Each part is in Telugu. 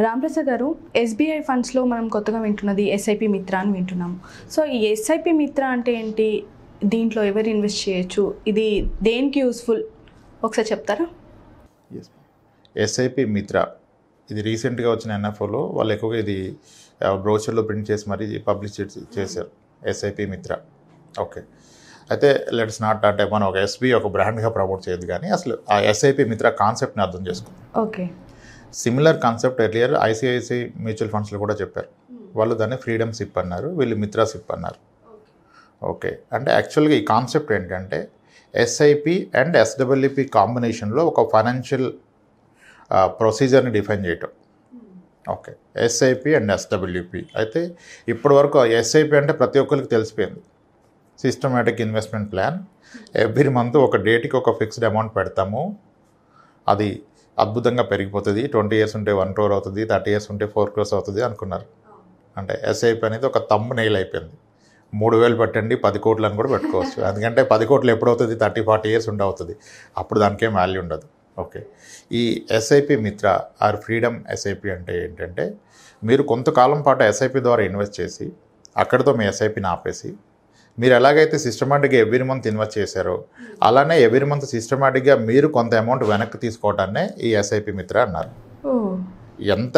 రామప్రసాద్ గారు, ఎస్బీఐ ఫండ్స్లో మనం కొత్తగా వింటున్నది ఎస్ఐపి మిత్ర అని వింటున్నాము. సో ఈ ఎస్ఐపి మిత్ర అంటే ఏంటి, దీంట్లో ఎవరు ఇన్వెస్ట్ చేయొచ్చు, ఇది దేనికి యూస్ఫుల్ ఒకసారి చెప్తారా? ఎస్ఐపి మిత్ర ఇది రీసెంట్గా వచ్చిన ఎన్ఎఫ్ఓలో వాళ్ళు ఎక్కువగా ఇది బ్రోచర్లో ప్రింట్ చేసి మరీ పబ్లిష్ చేశారు, ఎస్ఐపి మిత్ర. ఓకే, అయితే లెట్స్ నాట్ అంటే మనం ఒక ఎస్బీ ఒక బ్రాండ్గా ప్రమోట్ చేయదు, కానీ అసలు ఆ ఎస్ఐపి మిత్ర కాన్సెప్ట్ని అర్థం చేసుకుందాం. Okay, similar concept earlier ICICI mutual ఫండ్స్లో కూడా చెప్పారు. వాళ్ళు దాన్ని ఫ్రీడమ్ సిప్ అన్నారు, వీళ్ళు మిత్రా సిప్ అన్నారు. ఓకే, అంటే యాక్చువల్గా ఈ కాన్సెప్ట్ ఏంటంటే ఎస్ఐపి అండ్ ఎస్డబ్ల్యూపి కాంబినేషన్లో ఒక ఫైనాన్షియల్ ప్రొసీజర్ని డిఫైన్ చేయటం. Okay, SIP and SWP. అయితే ఇప్పటి వరకు ఎస్ఐపి అంటే ప్రతి ఒక్కరికి తెలిసిపోయింది, systematic investment plan. Every month ఒక డేట్కి ఒక ఫిక్స్డ్ అమౌంట్ పెడతాము, అది అద్భుతంగా పెరిగిపోతుంది. 20 years ఉంటే 1 crore అవుతుంది, 30 years ఉంటే 4 crores అవుతుంది అనుకున్నారు. అంటే ఎస్ఐపి అనేది ఒక తమ్ము నెయిల్ అయిపోయింది. 3,000 పెట్టండి 10 కోట్లు అని కూడా పెట్టుకోవచ్చు. ఎందుకంటే 10 కోట్లు ఎప్పుడు అవుతుంది, 30-40 years ఉండి అవుతుంది, అప్పుడు దానికేం వాల్యూ ఉండదు. ఓకే, ఈ ఎస్ఐపి మిత్ర ఆర్ ఫ్రీడమ్ ఎస్ఐపి అంటే ఏంటంటే మీరు కొంతకాలం పాటు ఎస్ఐపి ద్వారా ఇన్వెస్ట్ చేసి అక్కడితో మీ ఎస్ఐపిని ఆపేసి మీరు ఎలాగైతే సిస్టమాటిక్గా ఎవ్రీ మంత్ ఇన్వెస్ట్ చేశారో అలానే ఎవ్రీ మంత్ సిస్టమాటిక్గా మీరు కొంత అమౌంట్ వెనక్కి తీసుకోవటాన్నే ఈ ఎస్ఐపి మిత్ర అన్నారు. ఎంత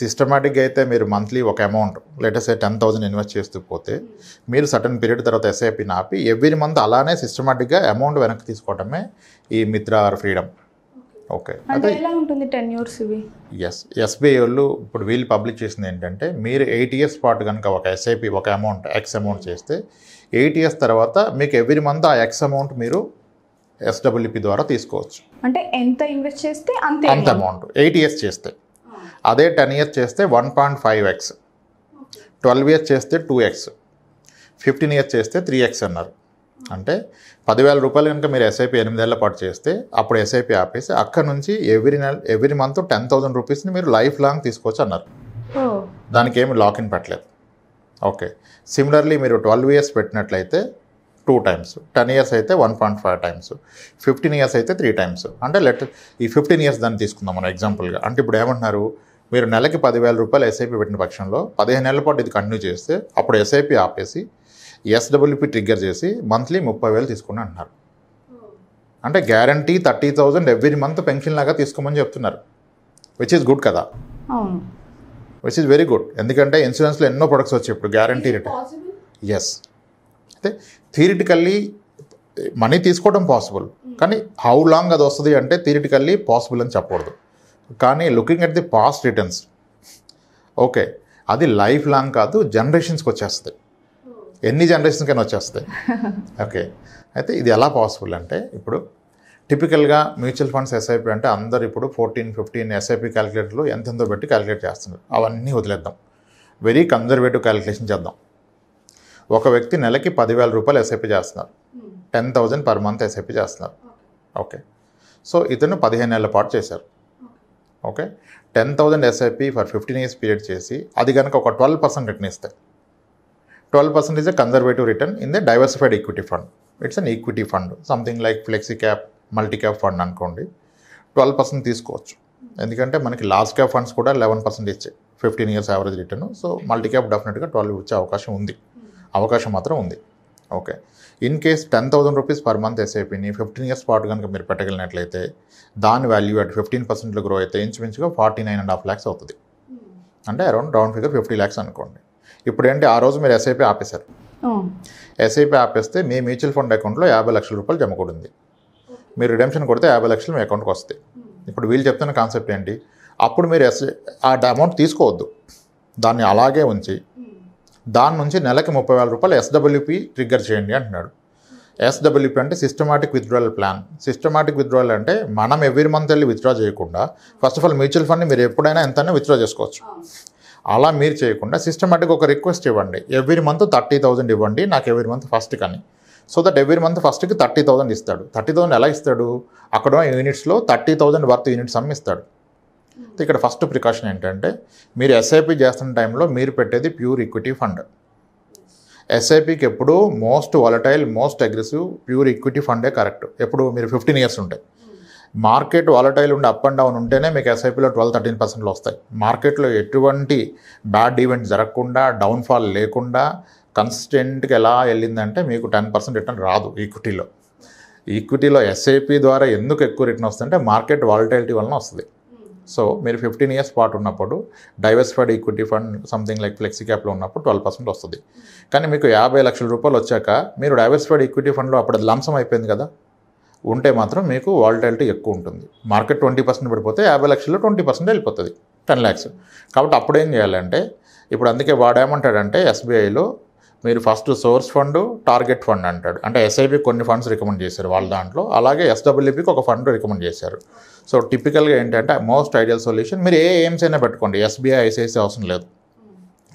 సిస్టమాటిక్గా అయితే మీరు మంత్లీ ఒక అమౌంట్ లెటర్స్ 10,000 ఇన్వెస్ట్ చేస్తూ పోతే మీరు సర్టన్ పీరియడ్ తర్వాత ఎస్ఐపిని ఆపి ఎవ్రీ మంత్ అలానే సిస్టమాటిక్గా అమౌంట్ వెనక్కి తీసుకోవటమే ఈ మిత్ర ఆర్ ఫ్రీడమ్. ఓకే, అంటే ఎలా ఉంటుంది 10 years ఇవి? ఎస్బీఐ వాళ్ళు ఇప్పుడు వీళ్ళు పబ్లిష్ చేసింది ఏంటంటే మీరు 8 years పాటు కనుక ఒక ఎస్ఐపి ఒక అమౌంట్ ఎక్స్ అమౌంట్ చేస్తే 8 years తర్వాత మీకు ఎవ్రీ మంత్ ఆ ఎక్స్ అమౌంట్ మీరు ఎస్డబ్ల్యూపి ద్వారా తీసుకోవచ్చు. అంటే ఎంత ఇన్వెస్ట్ చేస్తే అంత అమౌంట్ 8 years చేస్తే. అదే 10 years చేస్తే 1.5x, 12 years చేస్తే 2x, 15 years చేస్తే 3x అన్నారు. అంటే 10,000 రూపాయలు కనుక మీరు ఎస్ఐపి 8 ఏళ్ల పాటు చేస్తే అప్పుడు ఎస్ఐపి ఆపేసి అక్కడ నుంచి ఎవ్రీ మంత్ 10,000 రూపీస్ని మీరు లైఫ్ లాంగ్ తీసుకోవచ్చు అన్నారు. దానికి ఏమి లాక్ ఇన్ పెట్టలేదు. ఓకే, సిమిలర్లీ మీరు 12 years పెట్టినట్లయితే 2 times, 10 years అయితే 1.5 times, 15 years అయితే 3 times. అంటే ఈ 15 years దాన్ని తీసుకుందాం మనం ఎగ్జాంపుల్గా. అంటే ఇప్పుడు ఏమంటున్నారు, మీరు నెలకి 10,000 రూపాయలు ఎస్ఐపి పెట్టిన పక్షంలో 15 ఏళ్ల పాటు ఇది కంటిన్యూ చేస్తే అప్పుడు ఎస్ఐపి ఆపేసి ఎస్డబ్ల్యూపి ట్రిగ్గర్ చేసి మంత్లీ 30,000 తీసుకుని అంటున్నారు. అంటే గ్యారంటీ 30,000 ఎవ్రీ మంత్ పెన్షన్ లాగా తీసుకోమని చెప్తున్నారు, విచ్ ఈజ్ గుడ్ కదా, విచ్ ఈజ్ వెరీ గుడ్. ఎందుకంటే ఇన్సూరెన్స్లో ఎన్నో ప్రొడక్ట్స్ వచ్చాయి ఇప్పుడు గ్యారంటీ రిటర్న్. ఎస్, అయితే థియరిటికల్లీ మనీ తీసుకోవడం పాసిబుల్, కానీ హౌ లాంగ్ అది వస్తుంది అంటే థియరిటికల్లీ పాసిబుల్ అని చెప్పకూడదు. కానీ looking at the past returns, okay, అది లైఫ్ లాంగ్ కాదు, జనరేషన్స్కి వచ్చేస్తుంది, ఎన్ని జనరేషన్స్కైనా వచ్చేస్తాయి. ఓకే, అయితే ఇది ఎలా పాసిబుల్ అంటే ఇప్పుడు టిపికల్గా మ్యూచువల్ ఫండ్స్ ఎస్ఐపి అంటే అందరు ఇప్పుడు 14-15 ఎస్ఐపి క్యాలిక్యులేటర్లు ఎంతెంతో పెట్టి క్యాలిక్యులేట్ చేస్తున్నారు. అవన్నీ వదిలేద్దాం, వెరీ కన్జర్వేటివ్ క్యాలిక్యులేషన్ చేద్దాం. ఒక వ్యక్తి నెలకి 10,000 రూపాయలు ఎస్ఐపి చేస్తున్నారు, 10,000 per month ఎస్ఐపి చేస్తున్నారు. ఓకే, సో ఇతను 15 ఏళ్ల పాటు చేశారు. Okay, 10,000 SIP for 15 years period చేసి అది కనుక ఒక 12% రిటర్న్ ఇస్తాయి. 12% is a conservative return in the diversified equity fund. It's an equity fund, something like flexi cap, multi cap fund అనుకోండి. 12% తీసుకోవచ్చు, ఎందుకంటే మనకి లార్జ్ క్యాప్ ఫండ్స్ కూడా 11% ఇచ్చాయి 15 years average return. So multi cap డెఫినెట్గా 12 ఇచ్చే అవకాశం మాత్రం ఉంది. Okay, in case 10,000 rupees per month ఎస్ఐపిని 15 years పాటు కనుక మీరు పెట్టగలిగినట్లయితే దాని వాల్యూ అట్ 15% గ్రో అయితే ఇంచుమించుగా 49.5 lakhs అవుతుంది. అంటే రౌండ్ ఫిగర్ 50 lakhs అనుకోండి. ఇప్పుడు ఏంటి, ఆ రోజు మీరు ఎస్ఐపి ఆపేశారు. ఎస్ఐపి ఆపేస్తే మీ మ్యూచువల్ ఫండ్ అకౌంట్లో 50 లక్షల రూపాయలు జమ కూడా ఉంది. మీరు రిడెంప్షన్ కొడితే 50 లక్షలు మీ అకౌంట్కి వస్తాయి. ఇప్పుడు వీళ్ళు చెప్తున్న కాన్సెప్ట్ ఏంటి, అప్పుడు మీరు ఆ అమౌంట్ తీసుకోవద్దు, దాన్ని అలాగే ఉంచి దాని నుంచి నెలకి 30,000 రూపాయలు ఎస్డబ్ల్యూపి ట్రిగ్గర్ చేయండి అంటున్నాడు. ఎస్డబ్ల్యూపి అంటే systematic withdrawal plan. Systematic withdrawal అంటే మనం ఎవ్రీ మంత్ వెళ్ళి విత్డ్రా చేయకుండా ఫస్ట్ ఆఫ్ ఆల్ మ్యూచువల్ ఫండ్ని మీరు ఎప్పుడైనా ఎంతైనా విత్డ్రా చేసుకోవచ్చు. అలా మీరు చేయకుండా సిస్టమాటిక్ ఒక రిక్వెస్ట్ ఇవ్వండి, ఎవ్రీ మంత్ 30,000 ఇవ్వండి నాకు ఎవ్రీ మంత్ ఫస్ట్ కానీ. సో దట్ ఎవ్రీ మంత్ ఫస్ట్కి 30,000 ఇస్తాడు. 30,000 ఎలా ఇస్తాడు, అక్కడ యూనిట్స్లో 30,000 వర్త్ యూనిట్స్ అమ్మిస్తాడు. ఇక్కడ ఫస్ట్ ప్రికాషన్ ఏంటంటే మీరు ఎస్ఐపి చేస్తున్న టైంలో మీరు పెట్టేది ప్యూర్ ఈక్విటీ ఫండ్. ఎస్ఐపికి ఎప్పుడు most volatile most aggressive pure equity ఫండే కరెక్ట్. ఎప్పుడు మీరు 15 years ఉంటాయి. మార్కెట్ వాలటైల్ ఉండి అప్ అండ్ డౌన్ ఉంటేనే మీకు ఎస్ఐపిలో 12-13% వస్తాయి. మార్కెట్లో ఎటువంటి బ్యాడ్ ఈవెంట్ జరగకుండా, డౌన్ఫాల్ లేకుండా కన్సిస్టెంట్గా ఎలా వెళ్ళిందంటే మీకు 10% రిటర్న్ రాదు ఈక్విటీలో. ఈక్విటీలో ఎస్ఐపి ద్వారా ఎందుకు ఎక్కువ రిటర్న్ వస్తుందంటే మార్కెట్ వాలటైలిటీ వలన వస్తుంది. సో మీరు 15 years పాటు ఉన్నప్పుడు diversified equity fund something like flexi క్యాప్లో ఉన్నప్పుడు 12% వస్తుంది. కానీ మీకు 50 లక్షల రూపాయలు వచ్చాక మీరు డైవర్సిఫైడ్ ఈక్విటీ ఫండ్లో అప్పుడు లంసం అయిపోయింది కదా, ఉంటే మాత్రం మీకు వాలటైలిటీ ఎక్కువ ఉంటుంది. మార్కెట్ 20% పడిపోతే 50 లక్షల్లో 20% వెళ్ళిపోతుంది, 10 lakhs. కాబట్టి అప్పుడు ఏం చేయాలంటే, ఇప్పుడు అందుకే వాడేమంటాడంటే ఎస్బీఐలో మీరు first source fund, target fund అంటాడు. అంటే ఎస్ఐపి కొన్ని ఫండ్స్ రికమెండ్ చేశారు వాళ్ళ దాంట్లో, అలాగే ఎస్డబ్ల్యూపీకి ఒక ఫండ్ రికమెండ్ చేశారు. సో టిపికల్గా ఏంటంటే మోస్ట్ ఐడియల్ సొల్యూషన్ మీరు ఏ ఎయిమ్స్ అయినా పెట్టుకోండి, ఎస్బీఐ ఐసిఐసి అవసరం లేదు.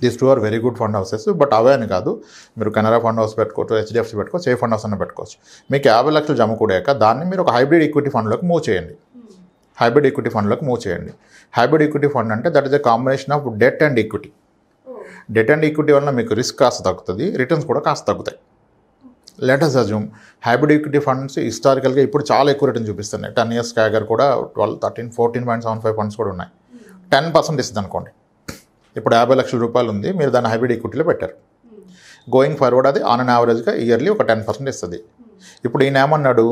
These two are very good fund houses. But అవే అని కాదు, మీరు కెనరా ఫండ్ హౌస్ పెట్టుకోవచ్చు, హెచ్డిఎఫ్సి పెట్టుకోవచ్చు, ఏ ఫండ్ హౌస్ అన్న పెట్టుకోవచ్చు. మీకు 50 లక్షలు జమ కూడాక దాన్ని మీరు ఒక హైబ్రిడ్ ఈక్విటీ ఫండ్లోకి మూవ్ చేయండి. హైబ్రిడ్ ఈక్విటీ ఫండ్లోకి మూవ్ చేయండి. హైబ్రిడ్ ఈక్విటీ ఫండ్ అంటే that is a combination of debt and equity. Debt and equity వల్ల మీకు రిస్క్ కాస్త తగ్గుతుంది, రిటర్న్స్ కూడా కాస్త తగ్గుతాయి. Let us assume hybrid equity funds హిస్టారికల్గా ఇప్పుడు చాలా ఎక్కువ రిటర్న్ చూపిస్తున్నాయి. 10 years CAGR కూడా 14.75 ఫండ్స్ కూడా ఉన్నాయి. 10% ఇస్తుంది అనుకోండి. ఇప్పుడు 50 లక్షల రూపాయలు ఉంది, మీరు దాన్ని హైబ్రిడ్ ఈక్విటీలో పెట్టారు. గోయింగ్ ఫార్వర్డ్ అది ఆన్ అన్ యావరేజ్గా ఇయర్లీ ఒక 10% ఇస్తుంది. ఇప్పుడు ఈయన ఏమన్నాడు,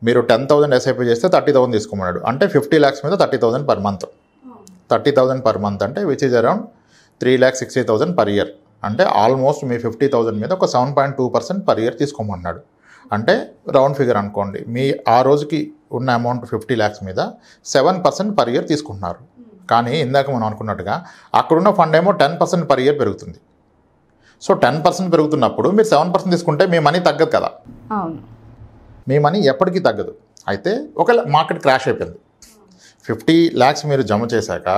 మీరు 10,000 ఎస్ఐపి చేస్తే 30,000 తీసుకోమన్నాడు. అంటే 50 lakhs మీద 30,000 per month. 30,000 per month అంటే which is around 3,60,000 per year. అంటే ఆల్మోస్ట్ మీ 50,000 మీద ఒక 7.2% per year తీసుకోమన్నాడు. అంటే రౌండ్ ఫిగర్ అనుకోండి, మీ ఆ రోజుకి ఉన్న అమౌంట్ 50 lakhs మీద 7% per year తీసుకుంటున్నారు. కానీ ఇందాక మనం అనుకున్నట్టుగా అక్కడున్న ఫండ్ ఏమో 10% per year పెరుగుతుంది. సో 10% పెరుగుతున్నప్పుడు మీరు 7% తీసుకుంటే మీ మనీ తగ్గదు కదా. అవును, మీ మనీ ఎప్పటికీ తగ్గదు. అయితే ఒకవేళ మార్కెట్ క్రాష్ అయిపోయింది, 50 lakhs మీరు జమ చేశాక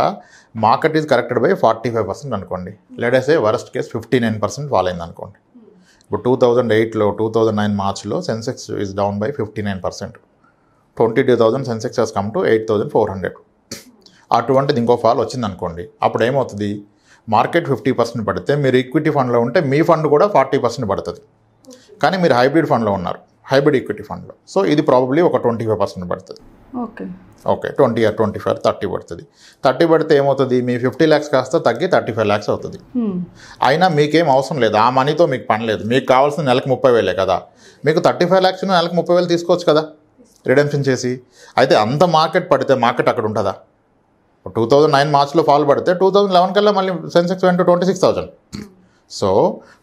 మార్కెట్ ఈజ్ కరెక్టెడ్ బై 45% అనుకోండి. లేడేసే వరస్ట్ కేస్ 59% ఫాల్ అయింది అనుకోండి. ఇప్పుడు 2008లో 2009 మార్చ్లో Sensex is down by 59%. 22,000 Sensex has come to 8,400. అటువంటిది ఇంకో ఫాల్ వచ్చింది అనుకోండి. అప్పుడు ఏమవుతుంది, మార్కెట్ 50% పడితే మీరు ఈక్విటీ ఫండ్లో ఉంటే మీ ఫండ్ కూడా 40% పడుతుంది. కానీ మీరు హైబ్రిడ్ ఫండ్లో ఉన్నారు, హైబ్రిడ్ ఈక్విటీ ఫండ్లో. సో ఇది ప్రాబబ్లీ ఒక 25% పడుతుంది. ఓకే 20 or 25, 30 పడుతుంది. 30 పడితే ఏమవుతుంది, మీ 50 lakhs కాస్త తగ్గి 35 lakhs అవుతుంది. అయినా మీకేం అవసరం లేదు, ఆ మనీతో మీకు పని లేదు. మీకు కావాల్సిన నెలకు 30,000 కదా, మీకు 35 lakhs నెలకు 30,000 తీసుకోవచ్చు కదా రిడెంప్షన్ చేసి. అయితే అంత మార్కెట్ పడితే మార్కెట్ అక్కడ ఉంటుందా? 2009 మార్చ్లో ఫాల్ పడితే 2011 కల్లా మళ్ళీ సెన్సెక్స్ 26,000. సో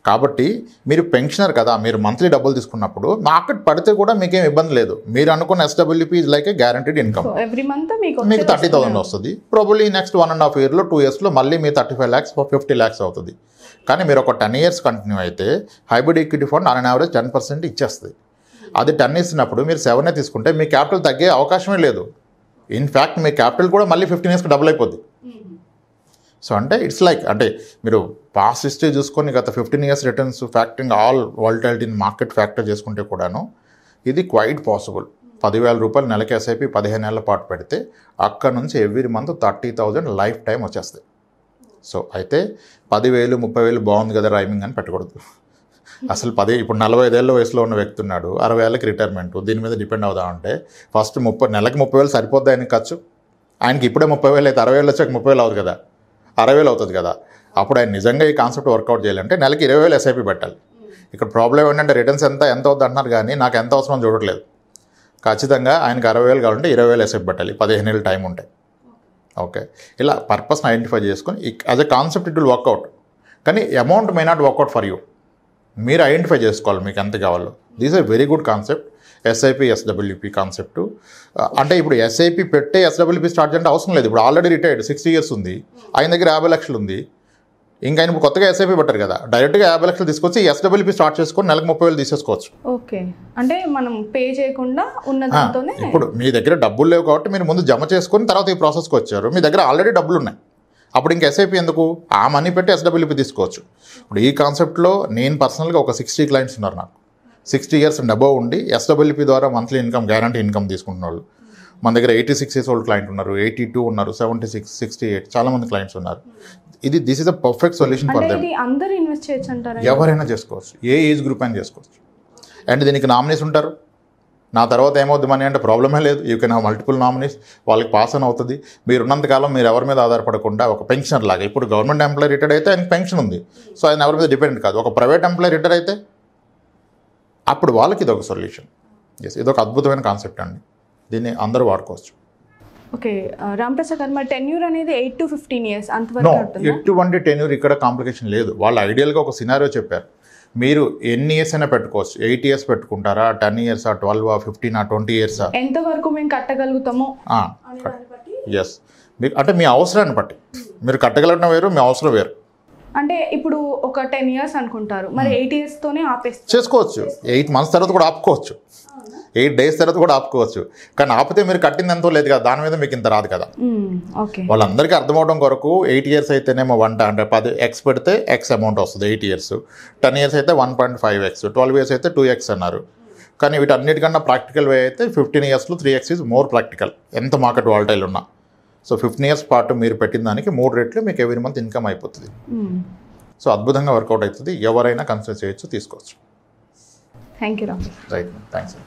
కాబట్టి మీరు పెన్షనర్ కదా, మీరు మంత్లీ డబ్బులు తీసుకున్నప్పుడు మార్కెట్ పడితే కూడా మీకేం ఇబ్బంది లేదు. మీరు అనుకున్న SWP is like A guaranteed income. Every month మీకు 30,000 వస్తుంది. ప్రాబబ్లీ నెక్స్ట్ 1.5 yearలో 2 yearsలో మళ్ళీ మీ 35 lakhs 50 lakhs అవుతుంది. కానీ మీరు ఒక 10 years కంటిన్యూ అయితే hybrid equity fund on average 10% ఇచ్చేస్తుంది. అది 10 ఇచ్చినప్పుడు మీరు 7 తీసుకుంటే మీ క్యాపిటల్ తగ్గే అవకాశమే లేదు. ఇన్ఫ్యాక్ట్ మీ క్యాపిటల్ కూడా మళ్ళీ 15 yearsకి డబుల్ అయిపోద్ది. సో అంటే ఇట్స్ లైక్, అంటే మీరు పాస్ట్ హిస్టరీ చూసుకొని గత 15 years returns factoring all volatility in market factor చేసుకుంటే కూడాను ఇది క్వైట్ పాసిబుల్. 10,000 రూపాయలు నెలకి ఎస్ఐపి 15 ఏళ్ల పాటు పెడితే అక్కడ నుంచి ఎవ్రీ మంత్ 30,000 లైఫ్ టైం వచ్చేస్తాయి. సో అయితే 10,000 30,000 బాగుంది కదా రైమింగ్ అని పెట్టకూడదు. అసలు ఇప్పుడు 45 ఏళ్ళ వయసులో ఉన్న వ్యక్తి ఉన్నాడు, 60 ఏళ్ళకి రిటైర్మెంట్, దీని మీద డిపెండ్ అవుదామంటే ఫస్ట్ నెలకి 30,000 సరిపోద్ది ఆయనకి ఖర్చు. ఆయనకి ఇప్పుడే 30,000 అయితే 60 ఏళ్ళు వచ్చాక 30,000 అవుతుంది కదా, 60,000 అవుతుంది కదా. అప్పుడు ఆయన నిజంగా ఈ కాన్సెప్ట్ వర్కౌట్ చేయాలంటే నెలకి 20,000 ఎస్ఐపి పెట్టాలి. ఇక్కడ ప్రాబ్లం ఏంటంటే రిటర్న్స్ ఎంత అవుతుంది అంటున్నారు, కానీ నాకు ఎంత అవసరం చూడట్లేదు. ఖచ్చితంగా ఆయనకి 60,000 కావాలంటే 20,000 ఎస్ఐపి పెట్టాలి, 15 ఏళ్ళు టైం ఉంటాయి. ఓకే, ఇలా పర్పస్ని ఐడెంటిఫై చేసుకొని as a concept it will work out. కానీ amount may not work out for you. మీరు ఐడెంటిఫై చేసుకోవాలి మీకు ఎంత కావాలో. This is a very good concept, SIP SWP concept. అంటే ఇప్పుడు ఎస్ఐపి పెట్టే ఎస్డబ్ల్యూపీ స్టార్ట్ చేయంటే అవసరం లేదు. ఇప్పుడు ఆల్రెడీ రిటైర్డ్ 60 years ఉంది, ఆయన దగ్గర 50 లక్షలు ఉంది. ఇంకా ఆయన కొత్తగా ఎస్ఐపి పెట్టారు కదా, డైరెక్ట్గా 50 లక్షలు తీసుకొచ్చి ఎస్డబ్ల్యూపీ స్టార్ట్ చేసుకొని నెలకు 30,000 తీసేసుకోవచ్చు. ఓకే, అంటే మనం పే చేయకుండా ఉన్న దాంతోనే. ఇప్పుడు మీ దగ్గర డబ్బులు లేవు కాబట్టి మీరు ముందు జమ చేసుకొని తర్వాత ఈ ప్రాసెస్కి వచ్చారు. మీ దగ్గర ఆల్రెడీ డబ్బులు ఉన్నాయి, అప్పుడు ఇంకా ఎస్ఐపి ఎందుకు, ఆ మనీ పెట్టి ఎస్డబ్ల్యూపీ తీసుకోవచ్చు. ఇప్పుడు ఈ కాన్సెప్ట్లో నేను పర్సనల్గా ఒక 60 clients ఉన్నారు నాకు, 60 years అండ్ అబవ్ ఉండి ఎస్డబ్ల్యూపీ ద్వారా మంత్లీ ఇన్కమ్ గ్యారంటీ ఇన్కమ్ తీసుకుంటున్న వాళ్ళు. మన దగ్గర 86 years old క్లయింట్ ఉన్నారు, 82 ఉన్నారు, 76, 68 చాలామంది క్లయింట్స్ ఉన్నారు. This is a perfect solution for them. అందరూ ఇన్వెస్ట్ చేయొచ్చు అంటారా? ఎవరైనా చేసుకోవచ్చు, ఏ ఏజ్ గ్రూప్ అయినా చేసుకోవచ్చు. అండ్ దీనికి నామినీస్ ఉంటారు, నా తర్వాత ఏమవుద్ది మనీ అంటే ప్రాబ్లమే లేదు. You can have multiple nominees, వాళ్ళకి పాస్ అని అవుతుంది. మీరు ఉన్నంతకాలం మీరు ఎవరి మీద ఆధారపడకుండా ఒక పెన్షనర్ లాగా. ఇప్పుడు గవర్నమెంట్ ఎంప్లాయీ రిటైర్డ్ అయితే ఆయనకి పెన్షన్ ఉంది, సో ఆయన ఎవరి మీద డిపెండ్ కాదు. ఒక ప్రైవేట్ ఎంప్లాయీ రిటైర్ అయితే అప్పుడు వాళ్ళకి ఇది ఒక సొల్యూషన్. ఎస్, ఇది ఒక అద్భుతమైన కాన్సెప్ట్ అండి, దీన్ని అందరూ వాడుకోవచ్చు. ఓకే రాంప్రసాద్ గారు, మరి టెన్యూర్ అనేది 8 to 15 years అంతవరకు ఉంటుందా? ఎటువంటి టెన్యూర్ ఇక్కడ కాంప్లికేషన్ లేదు. వాళ్ళు ఐడియల్గా ఒక సినారియో చెప్పారు. మీరు ఎన్ని ఇయర్స్ అయినా పెట్టుకోవచ్చు. 8 years పెట్టుకుంటారా, 10 years, 12, 15, 20 years, ఎంతవరకు మేము కట్టగలుగుతామో. ఎస్, మీకు అంటే మీ అవసరాన్ని బట్టి మీరు కట్టగలగడం వేరు, మీ అవసరం వేరు. అంటే ఇప్పుడు ఒక 10 years అనుకుంటారు, మరి 8 years తోనే ఆపేస్తారు. చేసుకోవచ్చు, 8 months తర్వాత కూడా ఆపుకోవచ్చు, 8 days తర్వాత కూడా ఆపుకోవచ్చు. కానీ ఆపితే మీరు కట్టింది ఎంతో లేదు కదా, దాని మీద మీకు ఇంత రాదు కదా. వాళ్ళందరికీ అర్థమవడం కొరకు 8 years అయితేనేమో 10x పెడితే x అమౌంట్ వస్తుంది 8 years, 10 years అయితే 1.5x, 12 years అయితే 2x అన్నారు. కానీ వీటన్నిటికన్నా ప్రాక్టికల్ వే అయితే 15 yearsలో 3x ఈజ్ మోర్ ప్రాక్టికల్, ఎంత మార్కెట్ వాలటైల్ ఉన్నా. సో 15 years పాటు మీరు పెట్టిన దానికి 3 రెట్లు మీకు ఎవ్రీ మంత్ ఇన్కమ్ అయిపోతుంది. సో అద్భుతంగా వర్కౌట్ అవుతుంది, ఎవరైనా కన్సిడర్ చేయొచ్చు, తీసుకోవచ్చు. Thank you. Right, thanks.